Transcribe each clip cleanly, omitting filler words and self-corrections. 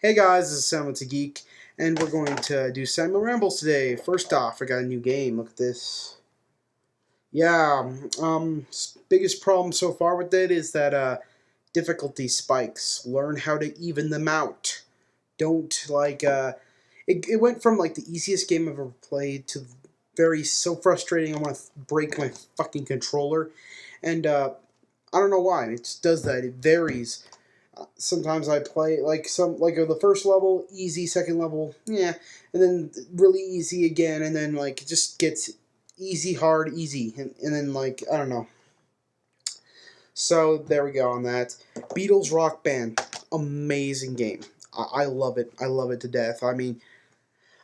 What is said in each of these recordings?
Hey guys, this is Sam to Geek, and we're going to do Samuel Rambles today. First off, I got a new game. Look at this. Yeah, biggest problem so far with it is that difficulty spikes. Learn how to even them out. Don't it went from like the easiest game I've ever played to very so frustrating. I want to break my fucking controller, and I don't know why it just does that. It varies. Sometimes I play like the first level easy, second level yeah, and then really easy again, and then like it just gets easy, hard, easy, and then like I don't know. So there we go on that. Beatles Rock Band, amazing game. I love it. I love it to death. I mean,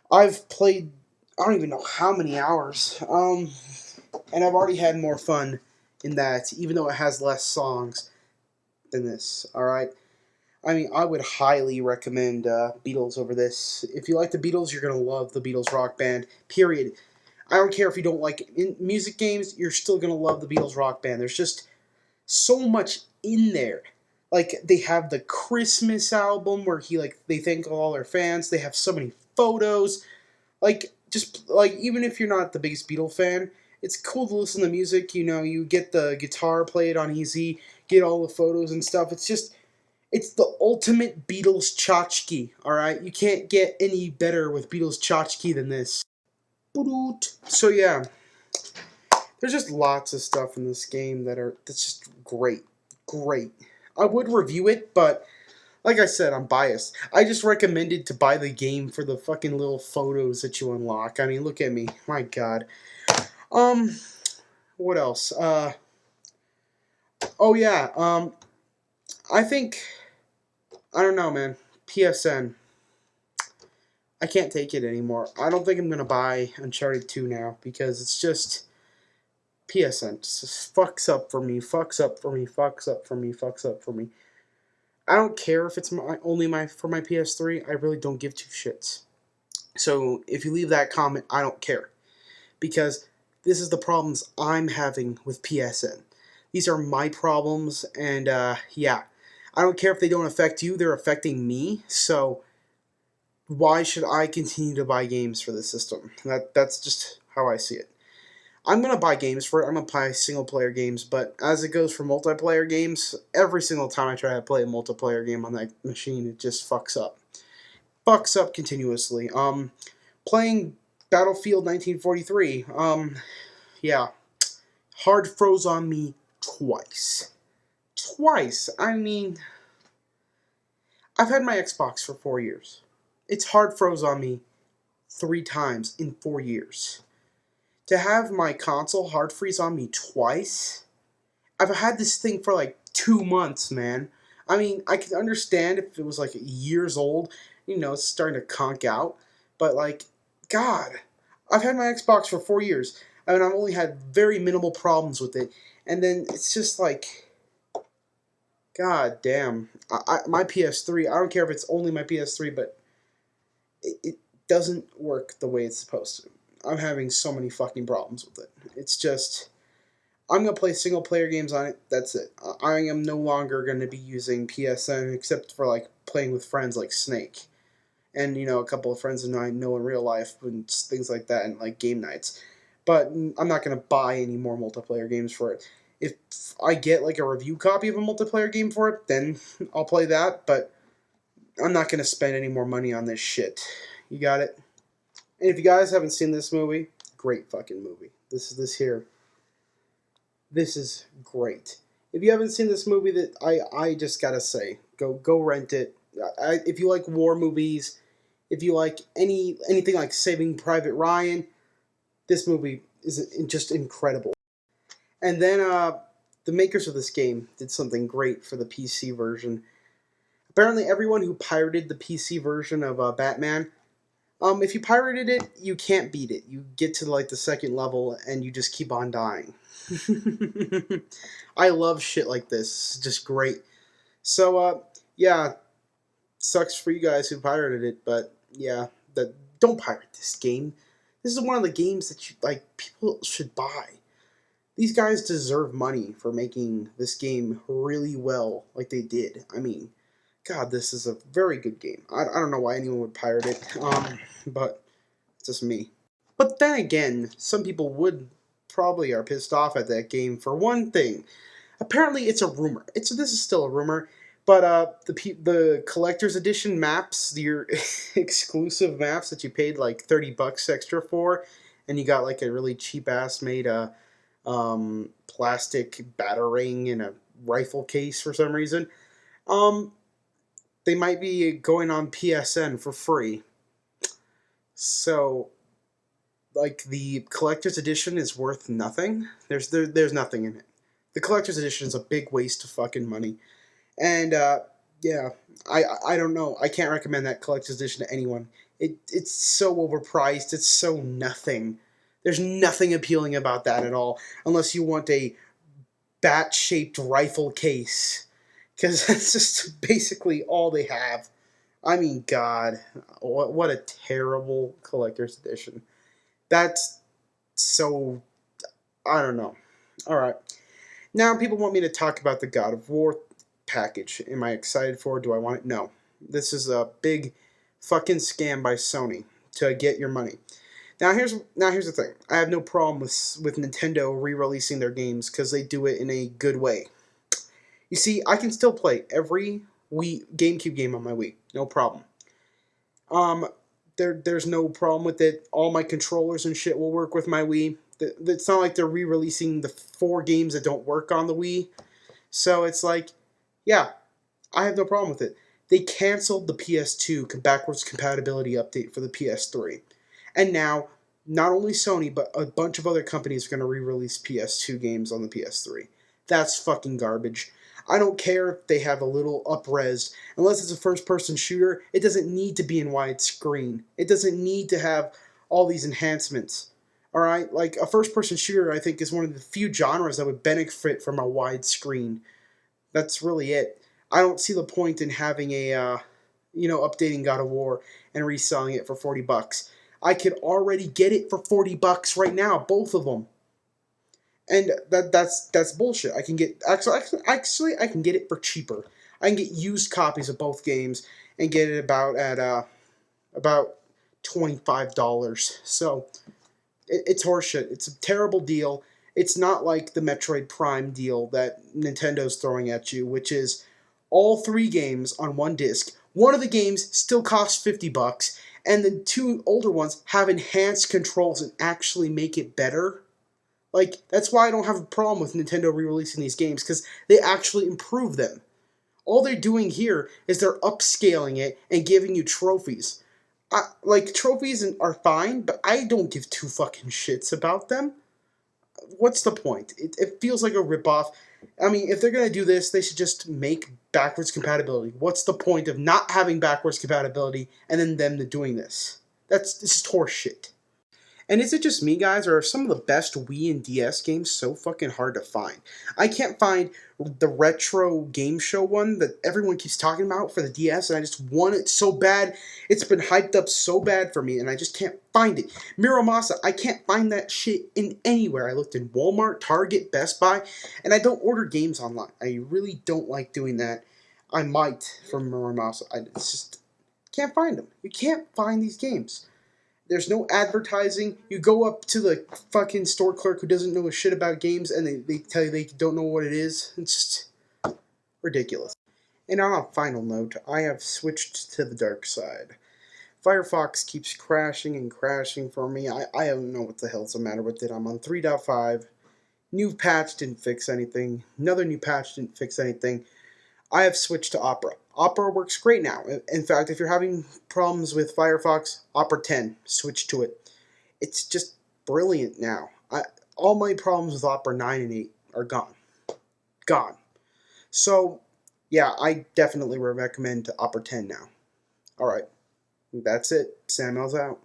I've played I don't even know how many hours, and I've already had more fun in that, even though it has less songs than this. All right. I mean, I would highly recommend Beatles over this. If you like the Beatles, you're gonna love the Beatles Rock Band. Period. I don't care if you don't like music games; you're still gonna love the Beatles Rock Band. There's just so much in there. Like they have the Christmas album where they thank all their fans. They have so many photos. Like just like even if you're not the biggest Beatle fan, it's cool to listen to music. You know, you get the guitar played on easy, get all the photos and stuff. It's the ultimate Beatles tchotchke, alright? You can't get any better with Beatles tchotchke than this. So yeah, there's just lots of stuff in this game that's just great. Great. I would review it, but like I said, I'm biased. I just recommended to buy the game for the fucking little photos that you unlock. I mean, look at me. My god. Um, what else? Oh yeah, I think, I don't know, man. PSN. I can't take it anymore. I don't think I'm gonna buy Uncharted 2 now because it's just PSN. It just fucks up for me, fucks up for me, fucks up for me, fucks up for me. I don't care if it's only my for my PS3. I really don't give two shits. So if you leave that comment, I don't care because this is the problems I'm having with PSN. These are my problems, and yeah, I don't care if they don't affect you. They're affecting me. So why should I continue to buy games for this system? That's just how I see it. I'm gonna buy games for it. I'm gonna buy single player games, but as it goes for multiplayer games, every single time I try to play a multiplayer game on that machine, it just fucks up. Fucks up continuously. Playing Battlefield 1943. Yeah, hard froze on me twice. Twice. I mean, I've had my Xbox for 4 years. It's hard froze on me 3 times in 4 years. To have my console hard freeze on me twice, I've had this thing for like 2 months, man. I mean, I can understand if it was like years old, it's starting to conk out, but like, God, I've had my Xbox for 4 years, and I've only had very minimal problems with it, and then it's just like, God damn, my PS3. I don't care if it's only my PS3, but it doesn't work the way it's supposed to. I'm having so many fucking problems with it. It's just, I'm going to play single player games on it. That's it. I am no longer going to be using PSN except for like playing with friends like Snake. And, a couple of friends that I know in real life and things like that, and like game nights. But I'm not going to buy any more multiplayer games for it. If I get like a review copy of a multiplayer game for it, then I'll play that. But I'm not going to spend any more money on this shit. You got it? And if you guys haven't seen this movie, great fucking movie. This here. This is great. If you haven't seen this movie, that I just gotta say, go rent it. If you like war movies, if you like anything like Saving Private Ryan, this movie is just incredible. And then the makers of this game did something great for the PC version. Apparently, everyone who pirated the PC version of Batman, if you pirated it, you can't beat it. You get to like the second level and you just keep on dying. I love shit like this. It's just great. So, yeah, sucks for you guys who pirated it, but yeah, don't pirate this game. This is one of the games that people should buy. These guys deserve money for making this game really well, like they did. I mean, God, this is a very good game. I don't know why anyone would pirate it, but it's just me. But then again, some people would probably are pissed off at that game for one thing. Apparently, it's a rumor. This is still a rumor, but the collector's edition maps, your exclusive maps that you paid like $30 extra for, and you got like a really cheap ass made plastic batarang in a rifle case for some reason. Um, they might be going on PSN for free. So, like, the collector's edition is worth nothing. There's nothing in it. The collector's edition is a big waste of fucking money. And yeah, I don't know. I can't recommend that collector's edition to anyone. It's so overpriced. It's so nothing. There's nothing appealing about that at all, unless you want a bat-shaped rifle case, because that's just basically all they have. I mean, God, what a terrible collector's edition. That's so, I don't know. All right. Now people want me to talk about the God of War package. Am I excited for it? Do I want it? No. This is a big fucking scam by Sony to get your money. Here's the thing. I have no problem with Nintendo re-releasing their games because they do it in a good way. You see, I can still play every Wii GameCube game on my Wii. No problem. Um, there's no problem with it. All my controllers and shit will work with my Wii. It's not like they're re-releasing the 4 games that don't work on the Wii. So it's like, yeah, I have no problem with it. They canceled the PS2 backwards compatibility update for the PS3. And now, not only Sony, but a bunch of other companies are going to re-release PS2 games on the PS3. That's fucking garbage. I don't care if they have a little up-res. Unless it's a first-person shooter, it doesn't need to be in widescreen. It doesn't need to have all these enhancements. Alright? Like, a first-person shooter, I think, is one of the few genres that would benefit from a widescreen. That's really it. I don't see the point in having updating God of War and reselling it for $40. I could already get it for $40 right now, both of them. And that's bullshit. I can get actually I can get it for cheaper. I can get used copies of both games and get it about $25. So it's horseshit. It's a terrible deal. It's not like the Metroid Prime deal that Nintendo's throwing at you, which is all 3 games on one disc. One of the games still costs $50, and the 2 older ones have enhanced controls and actually make it better. Like, that's why I don't have a problem with Nintendo re-releasing these games, because they actually improve them. All they're doing here is they're upscaling it and giving you trophies. Trophies are fine, but I don't give 2 fucking shits about them. What's the point? It feels like a ripoff. I mean, if they're going to do this, they should just make backwards compatibility. What's the point of not having backwards compatibility and then them doing this? This is horse shit. And is it just me, guys, or are some of the best Wii and DS games so fucking hard to find? I can't find the retro game show one that everyone keeps talking about for the DS, and I just want it so bad. It's been hyped up so bad for me, and I just can't find it. Miramasa, I can't find that shit in anywhere. I looked in Walmart, Target, Best Buy, and I don't order games online. I really don't like doing that. I might from Miramasa. I just can't find them. You can't find these games. There's no advertising. You go up to the fucking store clerk who doesn't know a shit about games, and they tell you they don't know what it is. It's just ridiculous. And on a final note, I have switched to the dark side. Firefox keeps crashing and crashing for me. I don't know what the hell's the matter with it. I'm on 3.5. New patch didn't fix anything. Another new patch didn't fix anything. I have switched to Opera. Opera works great now. In fact, if you're having problems with Firefox, Opera 10, switch to it. It's just brilliant now. All my problems with Opera 9 and 8 are gone. Gone. So, yeah, I definitely recommend Opera 10 now. Alright, that's it. Samuel's out.